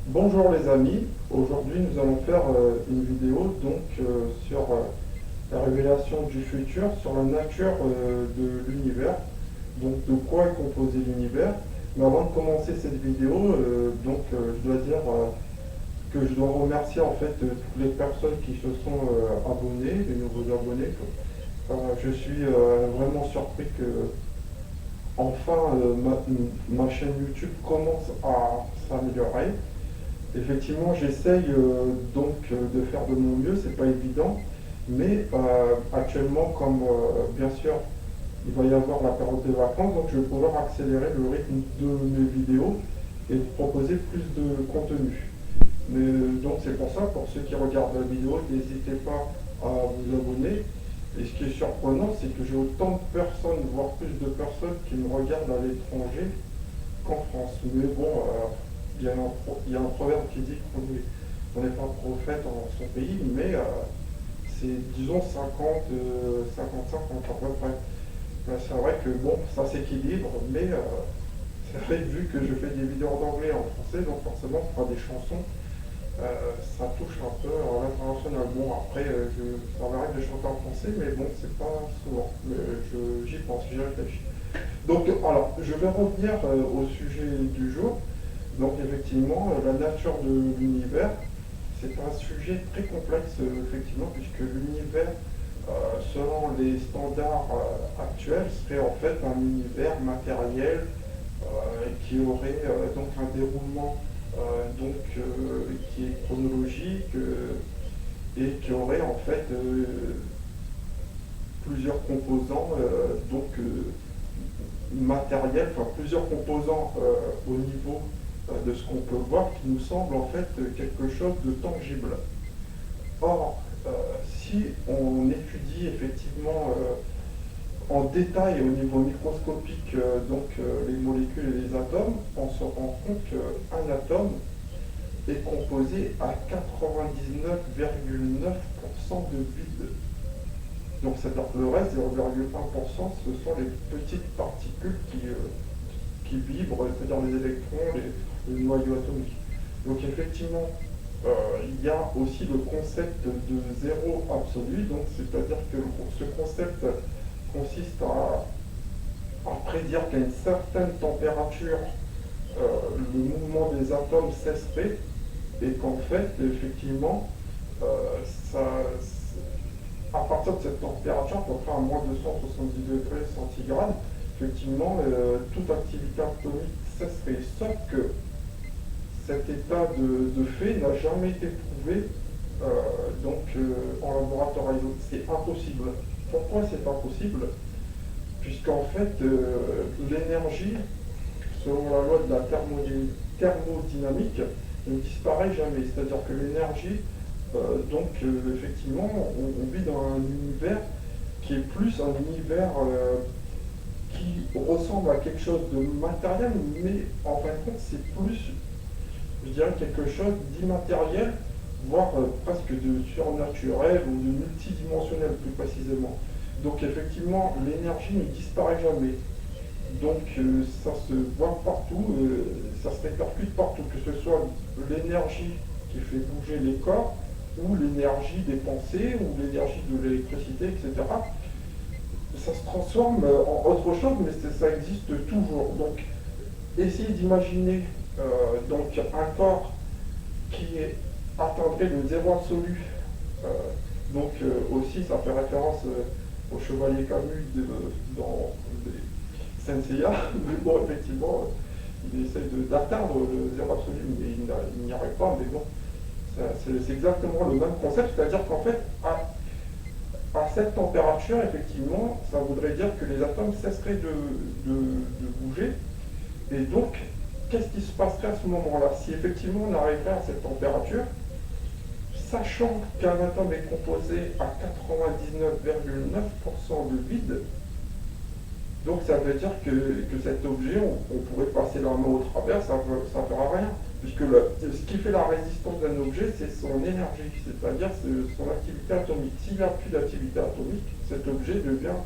Bonjour les amis, aujourd'hui nous allons faire une vidéo sur la révélation du futur, sur la nature de l'univers, donc de quoi est composé l'univers. Mais avant de commencer cette vidéo, je dois dire que je dois remercier en fait toutes les personnes qui se sont abonnées, les nouveaux abonnés. Je suis vraiment surpris que enfin ma chaîne YouTube commence à s'améliorer. Effectivement, j'essaye de faire de mon mieux, c'est pas évident, mais actuellement, comme bien sûr il va y avoir la période des vacances, donc je vais pouvoir accélérer le rythme de mes vidéos et proposer plus de contenu. Mais donc c'est pour ça, pour ceux qui regardent la vidéo, n'hésitez pas à vous abonner. Et ce qui est surprenant, c'est que j'ai autant de personnes, voire plus de personnes qui me regardent à l'étranger qu'en France. Mais bon, il y a un proverbe qui dit qu'on n'est pas prophète en son pays, mais c'est disons 50, 50-50 à peu près. C'est vrai que bon, ça s'équilibre, mais c'est vrai que vu que je fais des vidéos en anglais et en français, donc forcément, pour des chansons, ça touche un peu à l'international. Bon, après, ça m'arrive de chanter en français, mais bon, c'est pas souvent. Mais j'y pense, j'y réfléchis. Donc, alors, je vais revenir au sujet du jour. Donc, effectivement, la nature de l'univers, c'est un sujet très complexe, effectivement, puisque l'univers, selon les standards actuels, serait en fait un univers matériel qui aurait donc un déroulement qui est chronologique et qui aurait en fait plusieurs composants matériels, enfin plusieurs composants au niveau de ce qu'on peut voir qui nous semble en fait quelque chose de tangible. Or, si on étudie effectivement en détail au niveau microscopique les molécules et les atomes, on se rend compte qu'un atome est composé à 99,9% de vide. Donc c'est-à-dire que le reste, 0,1%, ce sont les petites particules qui vibrent, c'est-à-dire les électrons, les noyaux atomiques. Donc effectivement, il y a aussi le concept de zéro absolu, donc c'est-à-dire que ce concept consiste à prédire qu'à une certaine température, le mouvement des atomes cesserait et qu'en fait, effectivement, euh, ça, à partir de cette température, à peu près à moins 270 degrés centigrades, effectivement, toute activité atomique cesserait. Sauf que cet état de fait n'a jamais été prouvé en laboratoire. C'est impossible. Pourquoi c'est impossible? Puisqu'en fait, l'énergie, selon la loi de la thermodynamique, ne disparaît jamais. C'est-à-dire que l'énergie, effectivement, on vit dans un univers qui est plus un univers qui ressemble à quelque chose de matériel, mais en fin de compte, c'est plus, je dirais, quelque chose d'immatériel, voire presque de surnaturel ou de multidimensionnel plus précisément. Donc effectivement, l'énergie ne disparaît jamais. Donc ça se voit partout, ça se répercute partout, que ce soit l'énergie qui fait bouger les corps, ou l'énergie des pensées, ou l'énergie de l'électricité, etc. Ça se transforme en autre chose, mais ça existe toujours. Donc essayez d'imaginer un corps qui atteindrait le zéro absolu. Euh, aussi, ça fait référence au chevalier Camus dans Senseiya, mais bon, effectivement, il essaye d'atteindre le zéro absolu, mais il n'y arrive pas, mais bon, c'est exactement le même concept, c'est-à-dire qu'en fait, à cette température, effectivement, ça voudrait dire que les atomes cesseraient de bouger, et donc, qu'est-ce qui se passerait à ce moment-là? Si effectivement on arriverait à cette température, sachant qu'un atome est composé à 99,9% de vide, donc ça veut dire que cet objet, on pourrait passer la main au travers, ça ne fera rien. Puisque ce qui fait la résistance d'un objet, c'est son énergie, c'est-à-dire son activité atomique. S'il n'y a plus d'activité atomique, cet objet devient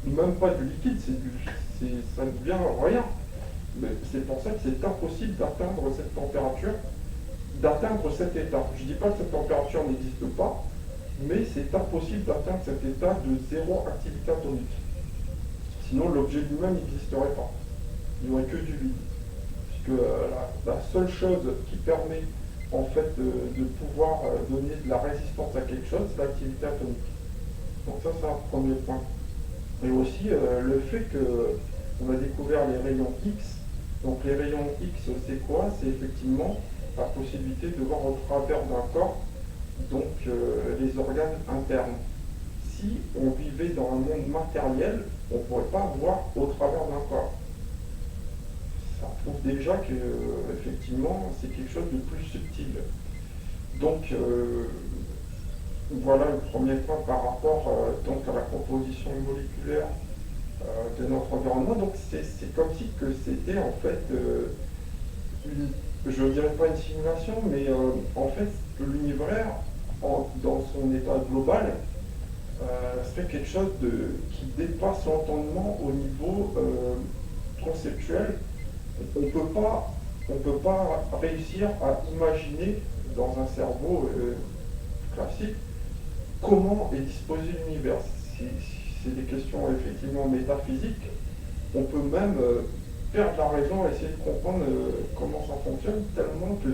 même pas du liquide, ça ne devient rien. Mais c'est pour ça que c'est impossible d'atteindre cette température, d'atteindre cet état. Je ne dis pas que cette température n'existe pas, mais c'est impossible d'atteindre cet état de zéro activité atomique. Sinon, l'objet lui-même n'existerait pas. Il n'y aurait que du vide. Puisque la seule chose qui permet en fait de pouvoir donner de la résistance à quelque chose, c'est l'activité atomique. Donc ça, c'est un premier point. Et aussi le fait qu'on a découvert les rayons X. Donc les rayons X, c'est quoi? C'est effectivement la possibilité de voir au travers d'un corps, donc les organes internes. Si on vivait dans un monde matériel, on ne pourrait pas voir au travers d'un corps. Ça prouve déjà que effectivement c'est quelque chose de plus subtil. Donc voilà le premier point par rapport donc à la composition moléculaire de notre environnement. Donc c'est comme si que c'était en fait je ne dirais pas une simulation, mais en fait l'univers dans son état global serait quelque chose qui dépasse l'entendement au niveau conceptuel. On ne peut pas réussir à imaginer dans un cerveau classique comment est disposé l'univers. C'est des questions effectivement métaphysiques. On peut même perdre la raison et essayer de comprendre comment ça fonctionne, tellement que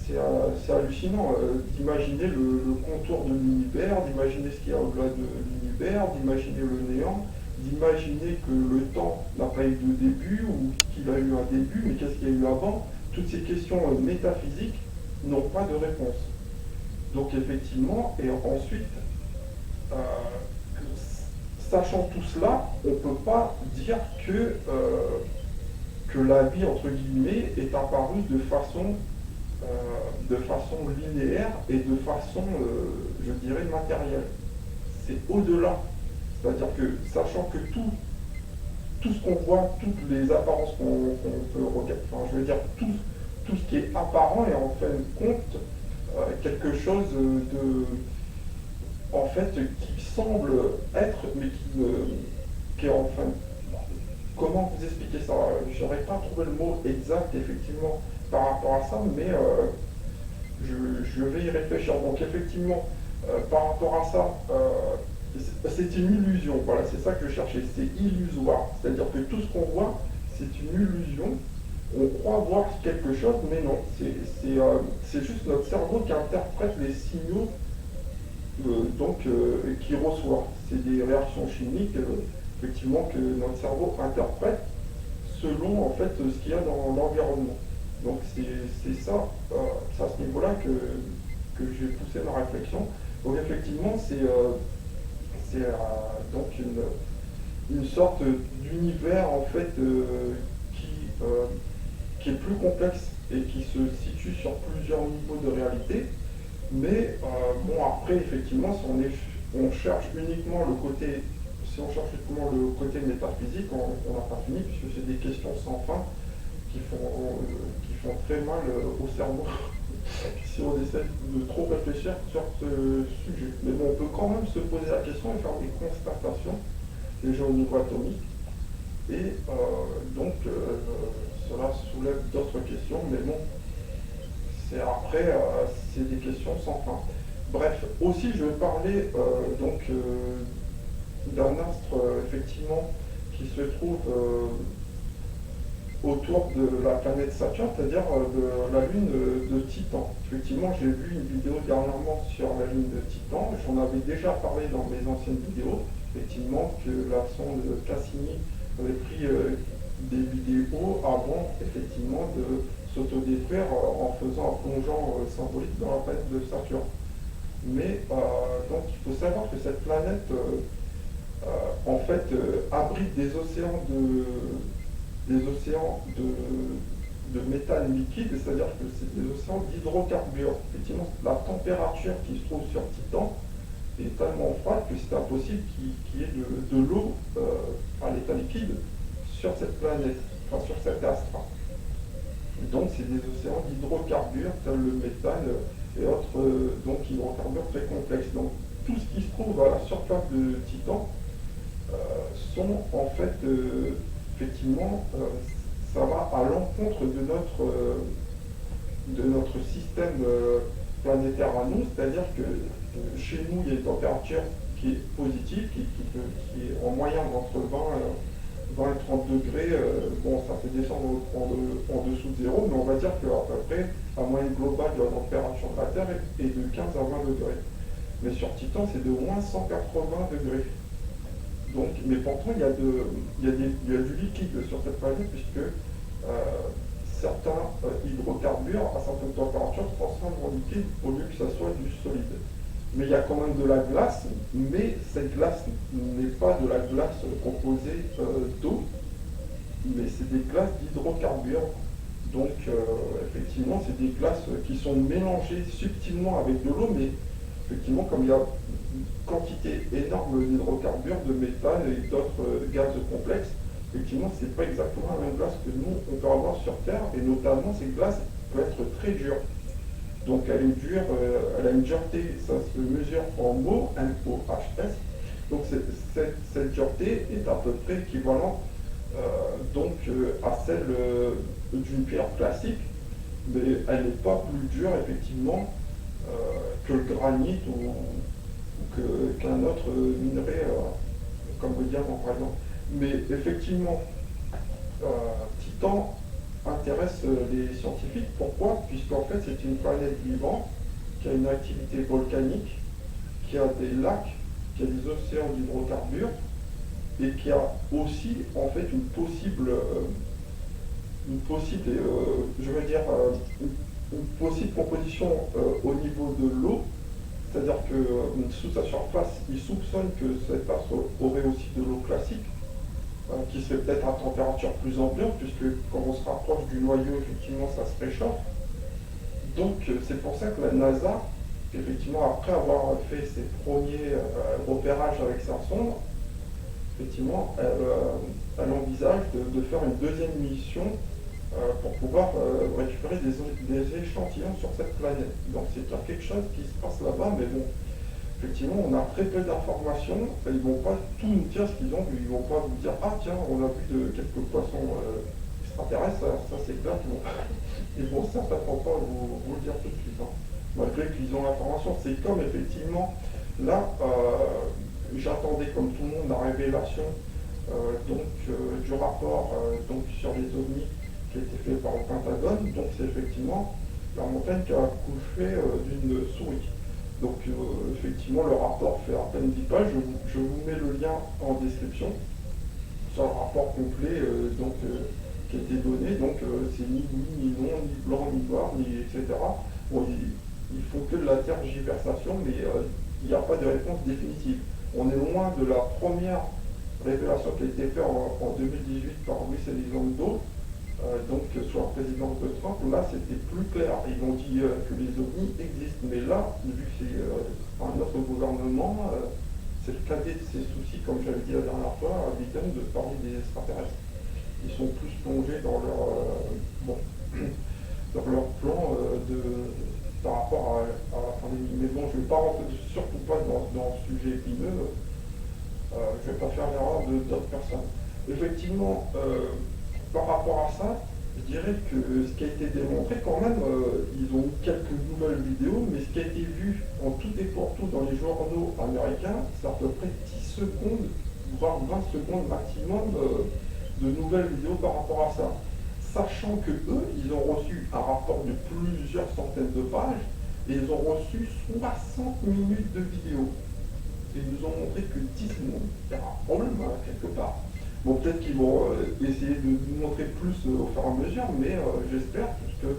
c'est hallucinant d'imaginer le contour de l'univers, d'imaginer ce qu'il y a au-delà de l'univers, d'imaginer le néant, d'imaginer que le temps n'a pas eu de début ou qu'il a eu un début, mais qu'est-ce qu'il y a eu avant. Toutes ces questions métaphysiques n'ont pas de réponse. Donc effectivement, et ensuite, sachant tout cela, on ne peut pas dire que la vie, entre guillemets, est apparue de façon linéaire et de façon, je dirais, matérielle. C'est au-delà. C'est-à-dire que, sachant que tout ce qu'on voit, toutes les apparences qu'on peut regarder, enfin, je veux dire, tout ce qui est apparent est en fin de compte quelque chose en fait, qui semble être, mais qui est en fin. Comment vous expliquer ça? Je n'aurais pas trouvé le mot exact, effectivement, par rapport à ça, mais je vais y réfléchir. Donc, effectivement, par rapport à ça, c'est une illusion. Voilà, c'est ça que je cherchais. C'est illusoire. C'est-à-dire que tout ce qu'on voit, c'est une illusion. On croit voir quelque chose, mais non. C'est juste notre cerveau qui interprète les signaux qui reçoit. C'est des réactions chimiques, effectivement, que notre cerveau interprète selon en fait ce qu'il y a dans l'environnement. Donc c'est ça, c'est à ce niveau-là que j'ai poussé ma réflexion. Donc effectivement, c'est donc une sorte d'univers en fait qui est plus complexe et qui se situe sur plusieurs niveaux de réalité. Mais bon, après, effectivement, si on cherche uniquement le côté, si on cherche uniquement le côté métaphysique, on n'a pas fini, puisque c'est des questions sans fin qui font très mal au cerveau si on essaie de trop réfléchir sur ce sujet. Mais bon, on peut quand même se poser la question et faire des constatations, déjà au niveau atomique. Et donc, cela soulève d'autres questions, mais bon, c'est des questions sans fin. Bref, aussi je vais parler d'un astre effectivement qui se trouve autour de la planète Saturne, c'est-à-dire de la lune de Titan. Effectivement, j'ai vu une vidéo dernièrement sur la lune de Titan. J'en avais déjà parlé dans mes anciennes vidéos. Effectivement, que la sonde Cassini avait pris des vidéos avant effectivement de s'autodétruire en faisant un plongeon symbolique dans la planète de Saturne. Mais donc il faut savoir que cette planète en fait abrite des océans de métal liquide, c'est-à-dire que c'est des océans d'hydrocarbures. Effectivement, la température qui se trouve sur Titan est tellement froide que c'est impossible qu'il y ait de l'eau à l'état liquide sur cette planète, enfin sur cet astre. Donc c'est des océans d'hydrocarbures tels le méthane et autres hydrocarbures très complexes. Donc tout ce qui se trouve à la surface de Titan sont en fait effectivement, ça va à l'encontre de notre système planétaire à nous, c'est-à-dire que chez nous, il y a une température qui est positive, qui est en moyenne entre 20 et 30 degrés. Bon, ça fait descendre en dessous de zéro, mais on va dire qu'à peu près, la moyenne globale de la température de la Terre est de 15 à 20 degrés. Mais sur Titan, c'est de moins 180 degrés. Donc, mais pourtant, il y a du liquide sur cette planète, puisque certains hydrocarbures à certaines températures se transforment en liquide au lieu que ça soit du solide. Mais il y a quand même de la glace, mais cette glace n'est pas de la glace composée d'eau, mais c'est des glaces d'hydrocarbures. Donc effectivement, c'est des glaces qui sont mélangées subtilement avec de l'eau, mais effectivement, comme il y a une quantité énorme d'hydrocarbures, de méthane et d'autres gaz complexes, effectivement, c'est pas exactement la même glace que nous, on peut avoir sur Terre, et notamment, cette glace peut être très dure. Donc, elle est dure, elle a une dureté, ça se mesure en mho, M-O-H-S. Donc, cette dureté est à peu près équivalente à celle d'une pierre classique, mais elle n'est pas plus dure, effectivement, que le granit ou qu'un autre minerai comme le diamant, par exemple. Mais effectivement, Titan intéresse les scientifiques. Pourquoi? Puisqu'en fait, c'est une planète vivante qui a une activité volcanique, qui a des lacs, qui a des océans d'hydrocarbures et qui a aussi en fait une possible composition au niveau de l'eau. C'est-à-dire que sous sa surface, il soupçonne que cette astre aurait aussi de l'eau classique, qui serait peut-être à température plus ambiante, puisque quand on se rapproche du noyau, effectivement, ça se réchauffe. Donc c'est pour ça que la NASA, effectivement, après avoir fait ses premiers repérages avec sa sonde, effectivement, elle envisage de faire une deuxième mission pour pouvoir récupérer des échantillons sur cette planète. Donc c'est quelque chose qui se passe là-bas, mais bon, effectivement, on a très peu d'informations. Ils ne vont pas tout nous dire ce qu'ils ont vu. Ils ne vont pas vous dire, ah tiens, on a vu de quelques poissons extraterrestres, ça c'est clair ils vont certainement pas vous le dire tout de suite. Hein. Malgré qu'ils ont l'information, c'est comme effectivement, là, j'attendais comme tout le monde la révélation du rapport sur les ovnis qui a été fait par le Pentagone. Donc c'est effectivement la montagne qui a accouché d'une souris. Donc effectivement le rapport fait à peine 10 pages, je vous mets le lien en description sur le rapport complet qui a été donné, donc c'est ni oui, ni non, ni blanc, ni noir, ni etc. Bon, ils font que de la tergiversation, mais il n'y a pas de réponse définitive. On est loin de la première révélation qui a été faite en 2018 par Luis Elizondo, sous la présidence de Trump. Là c'était plus clair, ils ont dit que les ovnis existent, mais là, vu que c'est un autre gouvernement, c'est le cadet de ses soucis, comme j'avais dit la dernière fois, à Biden, de parler des extraterrestres. Ils sont plus plongés dans leur plan par rapport à la pandémie. Mais bon, je ne vais pas rentrer surtout pas dans ce sujet épineux, je ne vais pas faire l'erreur d'autres personnes. Effectivement, par rapport à ça, je dirais que ce qui a été démontré, quand même, ils ont eu quelques nouvelles vidéos, mais ce qui a été vu en tout et pour tout dans les journaux américains, c'est à peu près 10 secondes, voire 20 secondes maximum de nouvelles vidéos par rapport à ça. Sachant que eux, ils ont reçu un rapport de plusieurs centaines de pages, et ils ont reçu 60 minutes de vidéo. Et ils nous ont montré que 10 secondes. Il y a un problème quelque part. Bon, peut-être qu'ils vont essayer de nous montrer plus au fur et à mesure, mais j'espère, puisque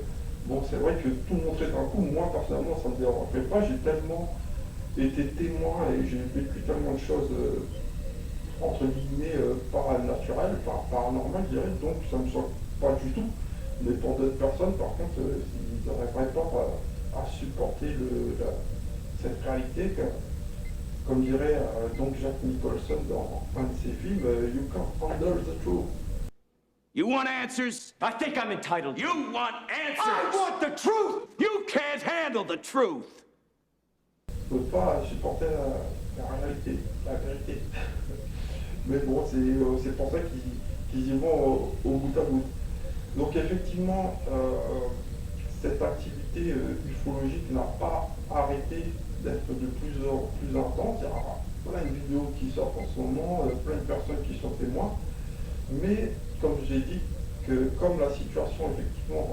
bon, c'est vrai que tout montrer d'un coup, moi personnellement, ça ne me dérangerait pas. J'ai tellement été témoin et j'ai vécu tellement de choses entre guillemets paranormales, je dirais, donc ça ne me choque pas du tout. Mais pour d'autres personnes, par contre, ils n'arriveraient pas à supporter cette réalité. Comme dirait Jack Nicholson dans un de ses films, You can't handle the truth. You want answers? I think I'm entitled. You want answers? I want the truth! You can't handle the truth! Ne peut pas supporter la réalité, la vérité. Mais bon, c'est pour ça qu'ils y vont au bout à bout. Donc effectivement, cette activité ufologique n'a pas arrêté d'être de plus en plus intense. Il y a plein de vidéos qui sortent en ce moment, plein de personnes qui sont témoins. Mais comme j'ai dit, que comme la situation effectivement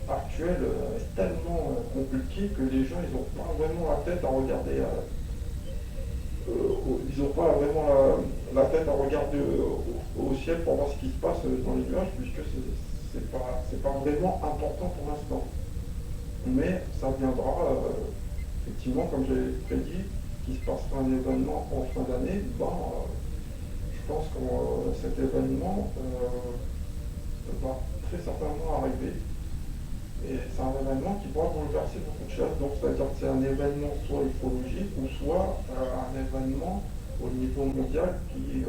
actuelle est tellement compliquée que les gens ils n'ont pas vraiment la tête à regarder ils n'ont pas vraiment la tête à regarder au ciel pour voir ce qui se passe dans les nuages, puisque c'est pas vraiment important pour l'instant. Mais ça viendra, effectivement, comme j'ai prédit, qu'il se passera un événement en fin d'année. Je pense que cet événement va très certainement arriver. Et c'est un événement qui pourra bouleverser beaucoup de choses. Donc, c'est-à-dire que c'est un événement soit ufologique ou soit un événement au niveau mondial qui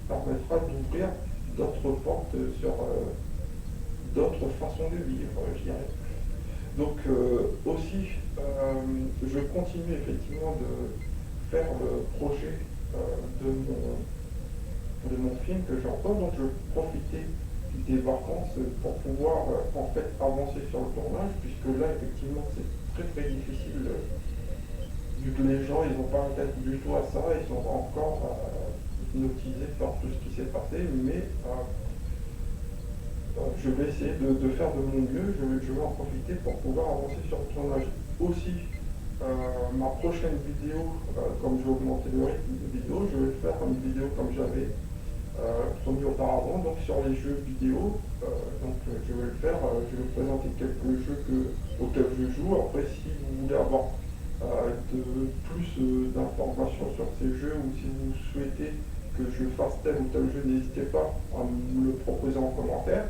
permettra d'ouvrir d'autres portes sur d'autres façons de vivre, je dirais. Donc, aussi, je continue effectivement de faire le projet de mon film que j'ai encore. Donc, je profitais des vacances pour pouvoir en fait avancer sur le tournage, puisque là effectivement c'est très très difficile vu que les gens ils n'ont pas la tête du tout à ça, ils sont encore hypnotisés par tout ce qui s'est passé, mais je vais essayer de faire de mon mieux, je vais en profiter pour pouvoir avancer sur le tournage. Aussi, ma prochaine vidéo, comme j'ai augmenté le rythme de vidéo, je vais faire une vidéo comme j'avais promis auparavant, donc sur les jeux vidéo. Je vais le faire, je vais présenter quelques jeux auxquels je joue. Après, si vous voulez avoir plus d'informations sur ces jeux, ou si vous souhaitez que je fasse tel ou tel jeu, n'hésitez pas à me le proposer en commentaire.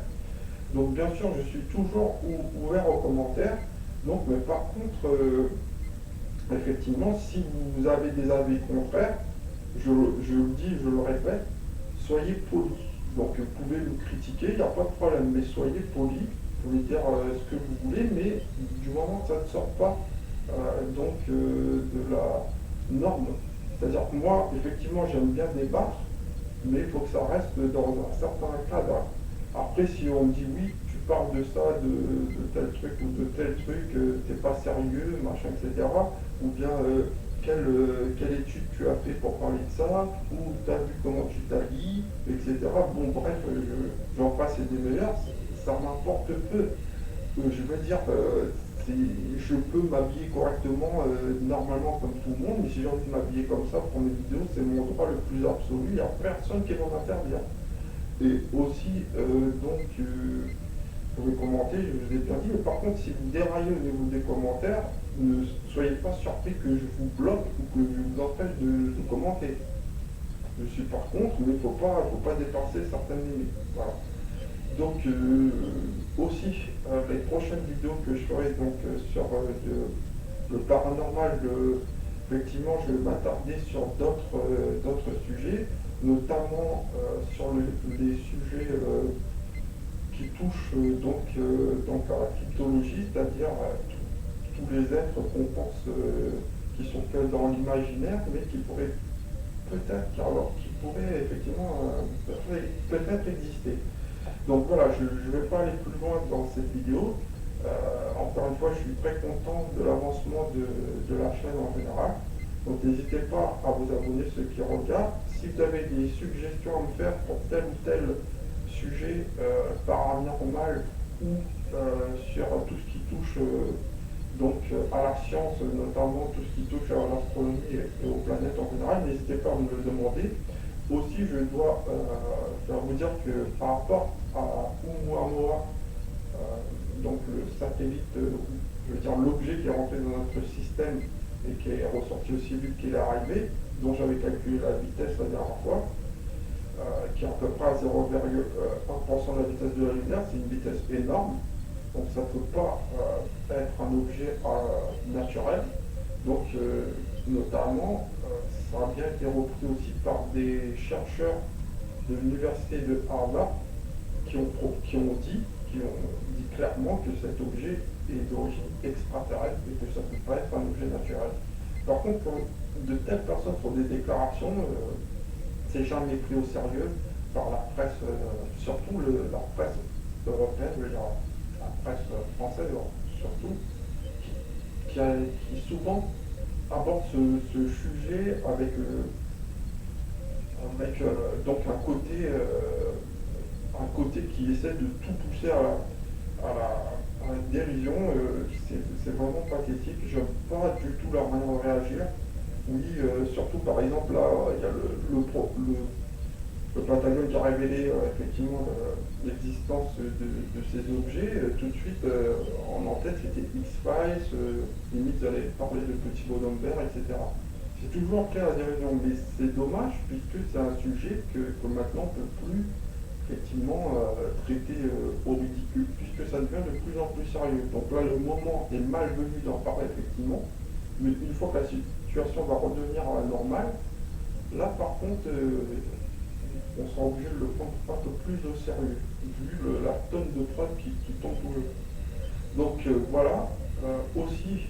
Donc bien sûr, je suis toujours ouvert aux commentaires. Donc, mais par contre, effectivement, si vous avez des avis contraires, je le dis, je le répète, soyez polis. Donc vous pouvez me critiquer, il n'y a pas de problème, mais soyez polis, vous pouvez dire ce que vous voulez, mais du moment que ça ne sort pas de la norme. C'est-à-dire que moi, effectivement, j'aime bien débattre, mais il faut que ça reste dans un certain cadre. Après, si on me dit oui, tu parles de ça, de tel truc ou de tel truc, t'es pas sérieux, machin, etc. Ou bien quelle étude tu as fait pour parler de ça, ou tu as vu comment tu t'habilles, etc. Bon, bref, j'en passe et des meilleurs, ça m'importe peu. Je veux dire, je peux m'habiller correctement, normalement comme tout le monde, mais si j'ai envie de m'habiller comme ça pour mes vidéos, c'est mon droit le plus absolu, il n'y a personne qui va m'interdire. Et aussi, vous pouvez commenter, je vous ai bien dit, mais par contre, si vous déraillez au niveau des commentaires, ne soyez pas surpris que je vous bloque ou que je vous empêche de commenter. Je suis par contre, mais il ne faut pas dépasser certaines limites. Voilà. Donc, aussi, les prochaines vidéos que je ferai sur le paranormal, effectivement, je vais m'attarder sur d'autres sujets, notamment sur les sujets qui touchent à la cryptologie, c'est-à-dire tous les êtres qu'on pense qui sont que dans l'imaginaire, mais qui pourraient effectivement peut-être exister. Donc voilà, je ne vais pas aller plus loin dans cette vidéo. Encore une fois, je suis très content de l'avancement de la chaîne en général. Donc n'hésitez pas à vous abonner, ceux qui regardent. Si vous avez des suggestions à me faire pour tel ou tel sujet paranormal ou sur tout ce qui touche à la science, notamment tout ce qui touche à l'astronomie et aux planètes en général, n'hésitez pas à me le demander. Aussi, je dois vous dire que par rapport à Oumuamua, donc le satellite, je veux dire l'objet qui est rentré dans notre système et qui est ressorti aussi vite qu'il est arrivé, dont j'avais calculé la vitesse la dernière fois, qui est à peu près à 0,1% de la vitesse de la lumière, c'est une vitesse énorme, donc ça ne peut pas être un objet naturel. Donc notamment, ça a bien été repris aussi par des chercheurs de l'université de Harvard qui ont dit clairement que cet objet est d'origine extraterrestre et que ça ne peut pas être un objet naturel. Par contre, quand de telles personnes font des déclarations, c'est jamais pris au sérieux. par la presse, surtout la presse européenne, je veux dire, la presse française surtout, qui souvent aborde ce sujet avec donc un côté qui essaie de tout pousser à la dérision. C'est vraiment pathétique. J'aime pas du tout leur manière de réagir. Oui, surtout par exemple là, il y a le Pentagone qui a révélé effectivement l'existence de ces objets. Tout de suite, en tête, c'était X-Files, limite, ils allaient parler de petits bonhommes verts, etc. C'est toujours prêt à la dérision, mais c'est dommage puisque c'est un sujet que maintenant on ne peut plus effectivement traiter au ridicule, puisque ça devient de plus en plus sérieux. Donc là, le moment est malvenu d'en parler effectivement, mais une fois que la situation va redevenir normale, là par contre, on sera obligé de le prendre un peu plus au sérieux, vu la tonne de preuves qui tombe tout le jeu. Donc voilà, aussi,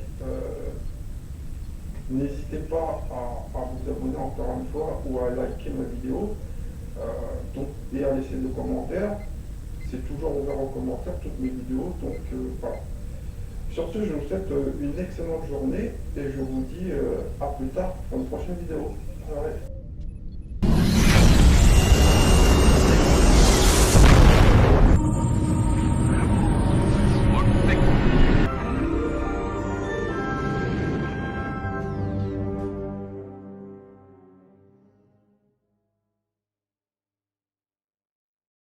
n'hésitez pas à vous abonner encore une fois ou à liker ma vidéo et à laisser des commentaires. C'est toujours ouvert aux commentaires, toutes mes vidéos, donc voilà. Sur ce, je vous souhaite une excellente journée et je vous dis à plus tard pour une prochaine vidéo. Ouais.